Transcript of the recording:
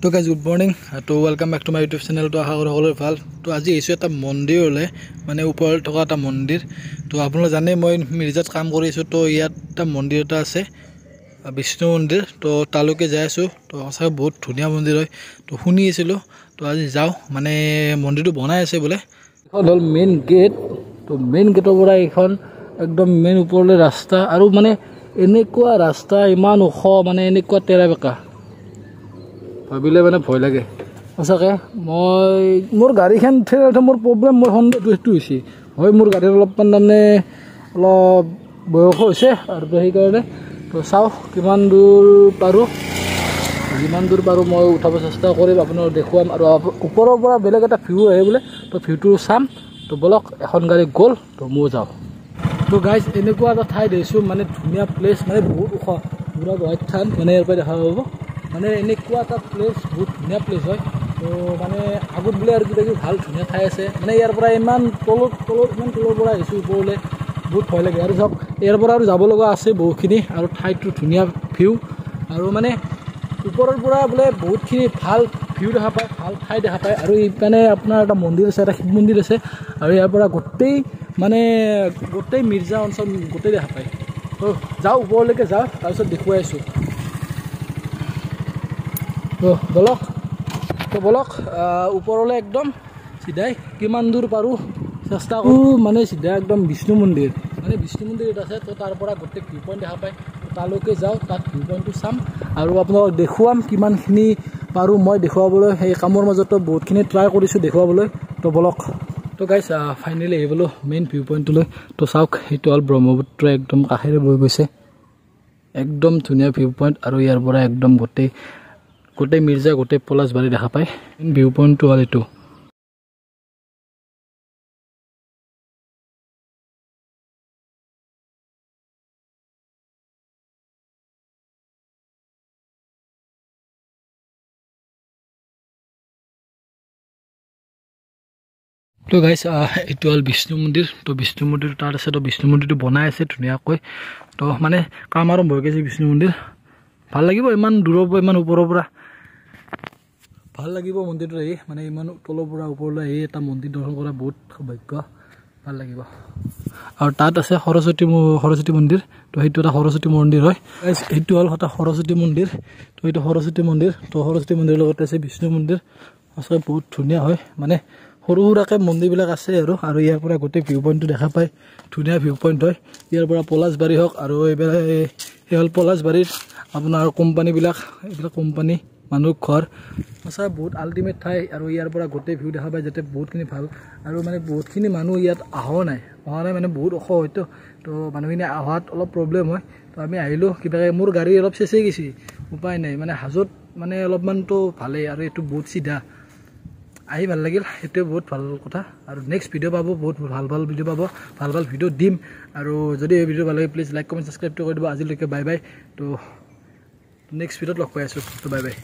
তো guys good morning তো welcome back to my YouTube channel. তো আশা কৰোঁ সকলোৰে ভাল। তো আজি আহিছোঁ এটা মন্দিৰলৈ, মানে ওপৰত থকা এটা মন্দিৰ। তো আপোনালোকে জানে মই মিৰ্জাত কাম কৰিছোঁ। তো ইয়াত এটা মন্দিৰ এটা আছে, বিষ্ণু মন্দিৰ। তো তালৈকে যাই আছোঁ। তো সঁচাকৈ বহুত ধুনীয়া মন্দিৰ হয়। তো শুনি আছিলোঁ, তো আজি যাওঁ। মানে মন্দিৰটো বনাই আছে বোলে। এইখন হ'ল মেইন গেট। তো মেইন গেটৰ পৰা এইখন একদম মেইন ওপৰলৈ ৰাস্তা, আৰু মানে এনেকুৱা ৰাস্তা ইমান ওখ, মানে এনেকুৱা তেৰা বেকা, ভাবিলে মানে ভয় লাগে সঁচাকৈ। মোৰ গাড়ীখন উঠে মোৰ প্ৰব্লেম, মোৰ সন্দেহটো সেইটো হৈছে হয়, মোৰ গাড়ীৰ অলপমান তাৰমানে অলপ বয়স হৈছে, আৰু তো সেইকাৰণে তো চাওঁ কিমান দূৰ পাৰোঁ। যিমান দূৰ পাৰোঁ মই উঠাব চেষ্টা কৰিম, আপোনাক দেখুৱাম। আৰু ওপৰৰ পৰা বেলেগ এটা ভিউ আহে বোলে, তো ভিউটো চাম। তো বলক, এখন গাড়ী গ'ল, তো ময়ো যাওঁ। তো গাইজ এনেকুৱা এটা ঠাই দেখিছোঁ, মানে ধুনীয়া প্লেচ, মানে বহুত ওখ, পুৰা হোৱাইট থান, মানে ইয়াৰ পৰা দেখা পাব। মানে এনেকুৱা এটা প্লেচ, বহুত ধুনীয়া প্লেচ হয়। তো মানে আগত বোলে আৰু কিবা কিবি ভাল ধুনীয়া ঠাই আছে। মানে ইয়াৰ পৰা ইমান তলত ইমান তলৰ পৰা আহিছোঁ ওপৰলৈ, বহুত ভয় লাগে। আৰু চাওক, ইয়াৰ পৰা আৰু যাব লগা আছে বহুতখিনি, আৰু ঠাইটো ধুনীয়া ভিউ। আৰু মানে ওপৰৰ পৰা বোলে বহুতখিনি ভাল ভিউ দেখা পায়, ভাল ঠাই দেখা পায়। আৰু এইপিনে আপোনাৰ এটা মন্দিৰ আছে, এটা শিৱ মন্দিৰ আছে। আৰু ইয়াৰ পৰা গোটেই মিৰ্জা অঞ্চল গোটেই দেখা পায়। তো যাওঁ, ওপৰলৈকে যাওঁ, তাৰপিছত দেখুৱাই আছোঁ। তো বলক ওপৰলৈ একদম চিধাই কিমান দূৰ পাৰোঁ চেষ্টা কৰোঁ। মানে চিধা একদম বিষ্ণু মন্দিৰ, মানে বিষ্ণু মন্দিৰ এটা আছে। তো তাৰ পৰা গোটেই ভিউ পইণ্ট দেখা পায়। তালৈকে যাওঁ, তাত ভিউ পইণ্টটো চাম, আৰু আপোনালোকক দেখুৱাম কিমানখিনি পাৰোঁ মই দেখুৱাবলৈ। সেই কামৰ মাজতো বহুতখিনি ট্ৰাই কৰিছোঁ দেখুৱাবলৈ। তো বলক। তো গাইজ ফাইনেলি আহি গ'লোঁ মেইন ভিউ পইণ্টটোলৈ। তো চাওক, সেইটো হ'ল ব্ৰহ্মপুত্ৰ একদম কাষেৰে বৈ গৈছে, একদম ধুনীয়া ভিউ পইণ্ট। আৰু ইয়াৰ পৰা একদম গোটেই মিৰ্জা, গোটেই পলাশবাৰী দেখা পায়। ভিউ পইণ্টটো হ'ল এইটো। তো গাইজ এইটো হ'ল বিষ্ণু মন্দিৰ। তো বিষ্ণু মন্দিৰ তাত আছে। তো বিষ্ণু মন্দিৰটো বনাই আছে ধুনীয়াকৈ। তো মানে কাম আৰম্ভ হৈ গৈছে বিষ্ণু মন্দিৰ। ভাল লাগিব ইমান দূৰৰ পৰা, ইমান ওপৰৰ পৰা ভাল লাগিব মন্দিৰটো আহি। মানে ইমান তলৰ পৰা ওপৰলৈ আহি এটা মন্দিৰ দৰ্শন কৰা বহুত সৌভাগ্য, ভাল লাগিব। আৰু তাত আছে সৰস্বতী মন্দিৰ। তো সেইটো এটা সৰস্বতী মন্দিৰ হয়। সেইটো হ'ল এটা সৰস্বতী মন্দিৰ। তো এইটো সৰস্বতী মন্দিৰ। তো সৰস্বতী মন্দিৰৰ লগতে আছে বিষ্ণু মন্দিৰ। সঁচাকৈ বহুত ধুনীয়া হয়। মানে সৰু সুৰাকৈ মন্দিৰবিলাক আছে। আৰু ইয়াৰ পৰা গোটেই ভিউ পইণ্টটো দেখা পায়, ধুনীয়া ভিউ পইণ্ট হয়। ইয়াৰ পৰা পলাশবাৰী হওক, আৰু এইবিলাক সেই হ'ল পলাশবাৰীৰ আপোনাৰ কোম্পানীবিলাক, এইবিলাক কোম্পানী, মানুহ ঘৰ, সঁচা বহুত আল্টিমেট ঠাই। আৰু ইয়াৰ পৰা গোটেই ভিউ দেখা পায়, যাতে বহুতখিনি ভাল। আৰু মানে বহুতখিনি মানুহ ইয়াত অহা নাই, মানে বহুত ওখ হয়তো। তো মানুহখিনি অহাত অলপ প্ৰব্লেম হয়। তো আমি আহিলোঁ কিবাকৈ, মোৰ গাড়ী অলপ চেঁচি গৈছে, উপায় নাই। মানে হাজোত মানে অলপমানতো ভালেই, আৰু এইটো বহুত চিধা, আহি ভাল লাগিল, সেইটোৱে বহুত ভাল কথা। আৰু নেক্সট ভিডিঅ' পাব, বহুত ভাল ভিডিঅ' পাব, ভাল ভিডিঅ' দিম। আৰু যদি এই ভিডিঅ' ভাল লাগে প্লিজ লাইক, কমেণ্ট, ছাবস্ক্ৰাইবটো কৰি দিব। আজিলৈকে বাই বাই। তো নেক্সট ভিডিঅ'ত লগ পাই আছোঁ। তো বাই বাই।